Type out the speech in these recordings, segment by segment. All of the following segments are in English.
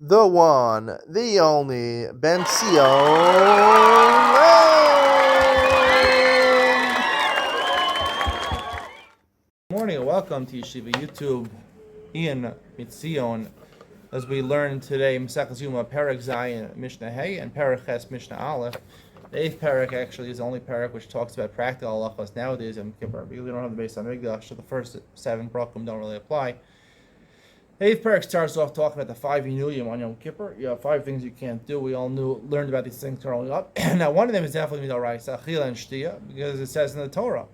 the one, the only, Ben Sion. Good morning and welcome to Yeshiva YouTube, Iyun Mitzion, as we learn today Maseches Yoma, Perek Zayin, Mishnah Hey, and Perek Ches, Mishnah Aleph. The 8th Perek actually is the only Perek which talks about practical halachos nowadays in Kippur, because we don't have the Beis Hamikdash, so the first 7 Brakim don't really apply. The 8th Perek starts off talking about the 5 Inuyim on Yom Kippur. You have 5 things you can't do. We all learned about these things growing up. Now, one of them is definitely Midoraisa, Achila and Shtia, because it says in the Torah,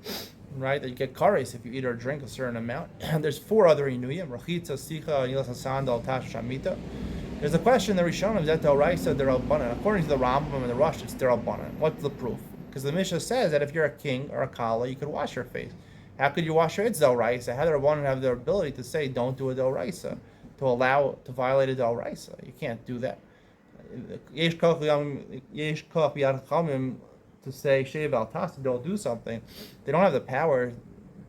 right, that you get kares if you eat or drink a certain amount. And there's 4 other Inuyim, Rachitza, Sicha, Nilas Sandal, Tash, Shamita. There's a question in the Rishonim, is that Doraisa, Derabbanan? According to the Rambam and the Rosh, it's Derabbanan. What's the proof? Because the Mishnah says that if you're a king or a kala, you could wash your face. How could you wash your face? It's Doraisa. How do the Rabbanan have the ability to say, don't do a Doraisa, to violate a Doraisa? You can't do that. Yesh koch b'yad chachamim to say Sheiv al Tasta, don't do something. They don't have the power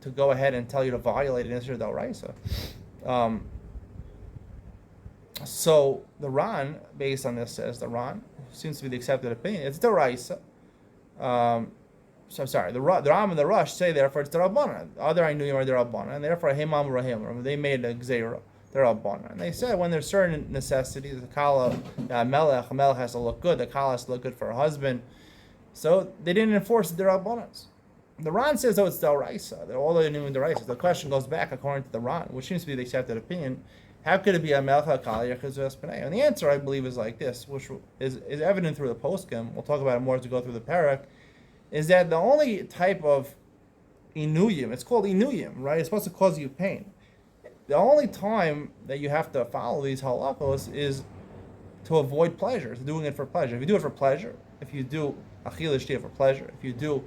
to go ahead and tell you to violate an Isra Doraisa. So the Ran, based on this, says the Ran seems to be the accepted opinion. It's Doraisa. So I'm sorry. The Ram and the Rush say therefore it's Derabbanan. Other Inuyim are Derabbanan, and therefore Hemam Rahim. They made a Gzeira Derabbanan. And they said when there's certain necessities, the Kala, a Melech has to look good. The Kala has to look good for her husband. So they didn't enforce the Derabbanans. The Ran says, it's Doraisa. They're all the Inuyim Doraisa. The question goes back according to the Ran, which seems to be the accepted opinion. How could it be a Melech HaKali Yechizves Pnei? And the answer, I believe, is like this, which is evident through the poskim. We'll talk about it more as we go through the parak. Is that the only type of Inuyim, it's called Inuyim, right? It's supposed to cause you pain. The only time that you have to follow these halachos is to avoid pleasure, to doing it for pleasure. If you do it for pleasure, if you do Achila Shtia for pleasure, if you do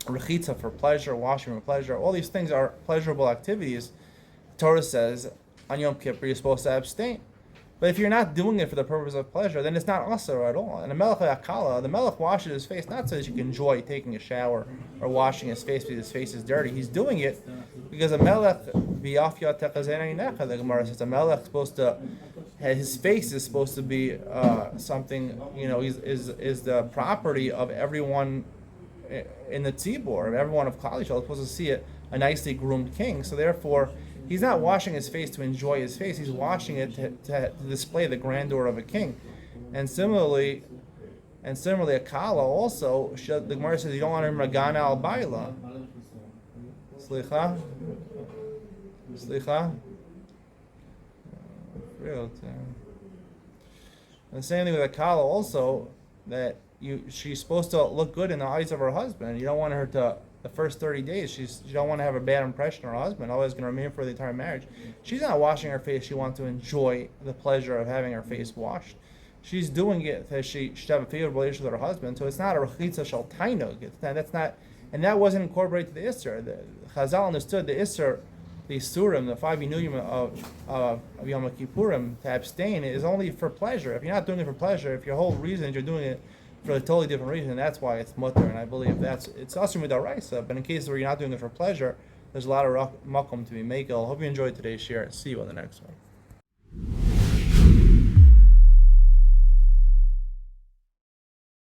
Rechitza for pleasure, washing for pleasure, all these things are pleasurable activities. The Torah says on Yom Kippur you're supposed to abstain. But if you're not doing it for the purpose of pleasure, then it's not asur at all. And the Melech HaKala, the Melech washes his face not so that you can enjoy taking a shower or washing his face because his face is dirty. He's doing it because a Melech b'yafya techazena yinecha. The Gemara says a Melech supposed to, his face is supposed to be something, is the property of everyone in the tzibor, of everyone of Klal Yisrael. Supposed to see a nicely groomed king. So therefore, he's not washing his face to enjoy his face. He's washing it to display the grandeur of a king. And similarly, a kala also, the Gemara says you don't want to ragana al baila. Slicha. And the same thing with a kala also, that she's supposed to look good in the eyes of her husband. You don't want her to, the first 30 days, you don't want to have a bad impression on her husband, always going to remain for the entire marriage. She's not washing her face, she wants to enjoy the pleasure of having her face washed. She's doing it that she should have a favorable relationship with her husband, so it's not a rechitza shel tainug. And that wasn't incorporated to the Isser. The Chazal understood the Isser, the Isurim, the 5 Inuyim of Yom Kippurim, to abstain is only for pleasure. If you're not doing it for pleasure, if your whole reason is you're doing it for a totally different reason, that's why it's mutter, and I believe it's asur midaraisa. But in cases where you're not doing it for pleasure, there's a lot of makom to be made. I hope you enjoyed today's share. See you on the next one.